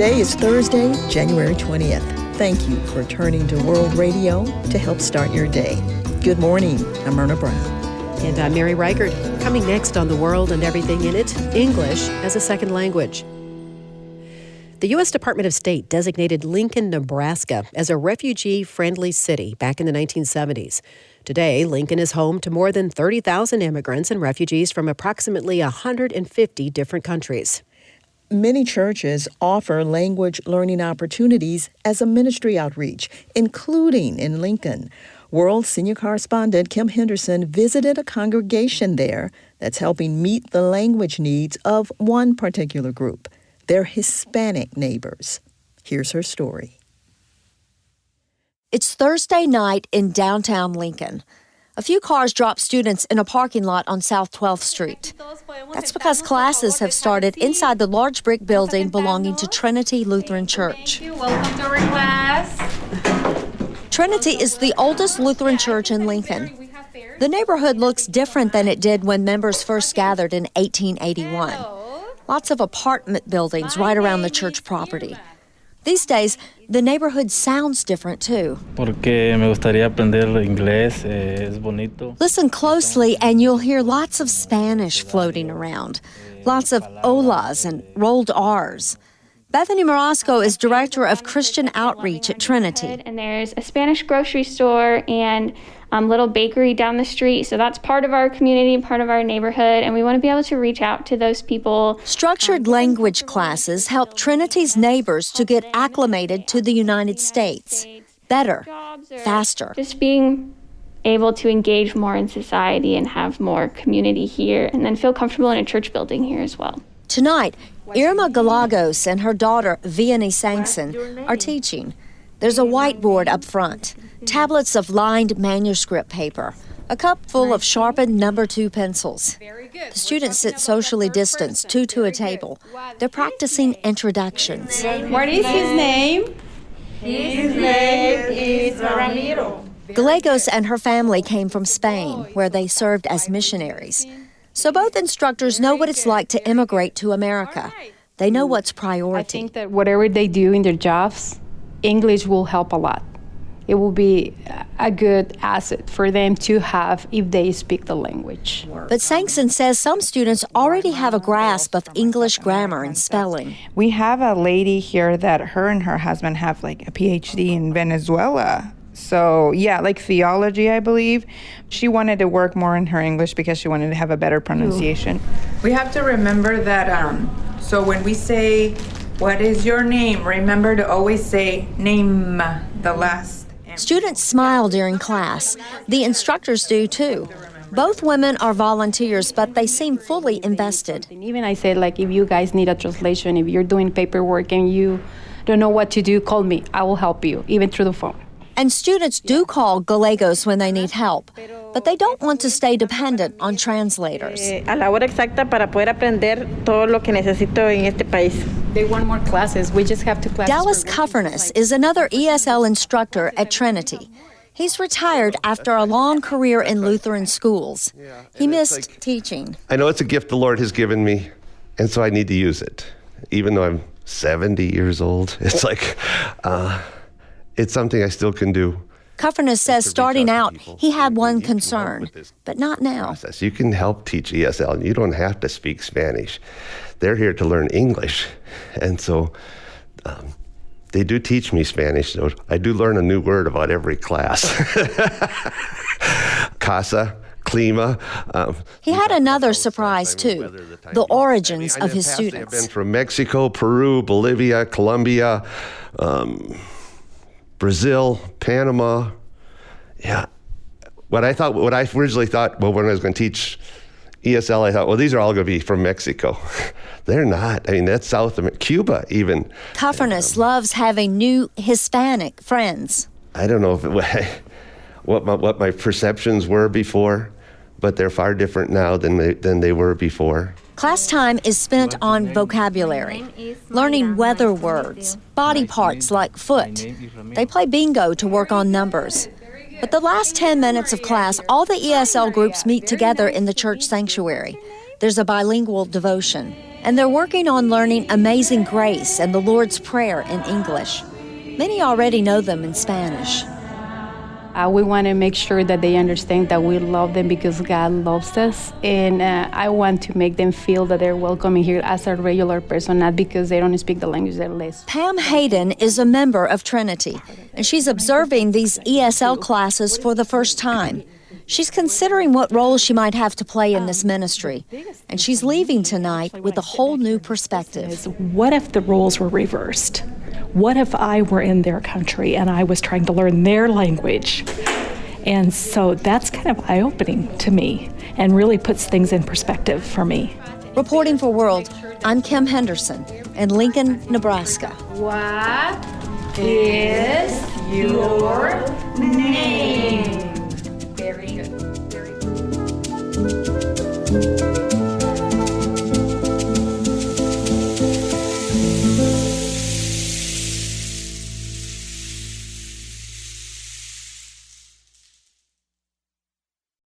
Today is Thursday, January 20th. Thank you for turning to World Radio to help start your day. Good morning. I'm Myrna Brown. And I'm Mary Reichert. Coming next on The World and Everything in It, English as a second language. The U.S. Department of State designated Lincoln, Nebraska as a refugee-friendly city back in the 1970s. Today, Lincoln is home to more than 30,000 immigrants and refugees from approximately 150 different countries. Many churches offer language learning opportunities as a ministry outreach, including in Lincoln. World Senior Correspondent Kim Henderson visited a congregation there that's helping meet the language needs of one particular group, their Hispanic neighbors. Here's her story. It's Thursday night in downtown Lincoln. A few cars drop students in a parking lot on South 12th Street. That's because classes have started inside the large brick building belonging to Trinity Lutheran Church. Welcome to our class. Trinity is the oldest Lutheran church in Lincoln. The neighborhood looks different than it did when members first gathered in 1881. Lots of apartment buildings right around the church property. These days, the neighborhood sounds different too. Listen closely and you'll hear lots of Spanish floating around. Lots of holas and rolled R's. Bethany Morosco is director of Christian Outreach at Trinity. And there's a Spanish grocery store and little bakery down the street. So that's part of our community, part of our neighborhood, and we want to be able to reach out to those people. Structured language classes help Trinity's neighbors to get acclimated to the United States. Better, faster. Just being able to engage more in society and have more community here, and then feel comfortable in a church building here as well. Tonight, Irma Galagos and her daughter, Vianney Sangson, are teaching. There's a whiteboard up front, tablets of lined manuscript paper, a cup full of sharpened number 2 pencils. The students sit socially distanced, 2 to a table. They're practicing introductions. What is his name? His name is Ramiro. Gallegos and her family came from Spain, where they served as missionaries. So both instructors know what it's like to immigrate to America. They know what's priority. I think that whatever they do in their jobs, English will help a lot. It will be a good asset for them to have if they speak the language. But Sangson says some students already have a grasp of English grammar and spelling. We have a lady here that her and her husband have like a PhD in Venezuela. So yeah, like theology, I believe. She wanted to work more in her English because she wanted to have a better pronunciation. We have to remember that, so when we say, what is your name? Remember to always say name, the last. Students smile during class. The instructors do too. Both women are volunteers, but they seem fully invested. And even I said, like, if you guys need a translation, if you're doing paperwork and you don't know what to do, call me. I will help you, even through the phone. And students do call Gallegos when they need help, but they don't want to stay dependent on translators. A la hora exacta para poder aprender todo lo que necesito en este país. They want more classes. We just have 2 classes. Dallas Cuffernuss is another ESL instructor at Trinity. He's retired after a long career in Lutheran schools. He missed teaching. I know it's a gift the Lord has given me, and so I need to use it. Even though I'm 70 years old, it's like, it's something I still can do. Cuffernuss says starting out, he had one concern, but not now. You can help teach ESL, and you don't have to speak Spanish. They're here to learn English, and so they do teach me Spanish. So I do learn a new word about every class. Casa, clima. He had another surprise, too, the origins of his students. I've been from Mexico, Peru, Bolivia, Colombia, Brazil, Panama. Yeah. What I originally thought, well, when I was going to teach ESL, I thought, well, these are all going to be from Mexico. They're not. I mean, that's South America, Cuba even. Cuffernuss loves having new Hispanic friends. I don't know if what my perceptions were before, but they're far different now than they were before. Class time is spent on vocabulary, learning weather words, body parts like foot. They play bingo to work on numbers. But the last 10 minutes of class, all the ESL groups meet together in the church sanctuary. There's a bilingual devotion. And they're working on learning Amazing Grace and the Lord's Prayer in English. Many already know them in Spanish. We want to make sure that they understand that we love them because God loves us. And I want to make them feel that they're welcome here as a regular person, not because they don't speak the language they're less. Pam Hayden is a member of Trinity, and she's observing these ESL classes for the first time. She's considering what role she might have to play in this ministry, and she's leaving tonight with a whole new perspective. What if the roles were reversed? What if I were in their country and I was trying to learn their language? And so that's kind of eye-opening to me and really puts things in perspective for me. Reporting for World, I'm Kim Henderson in Lincoln, Nebraska. What is your name?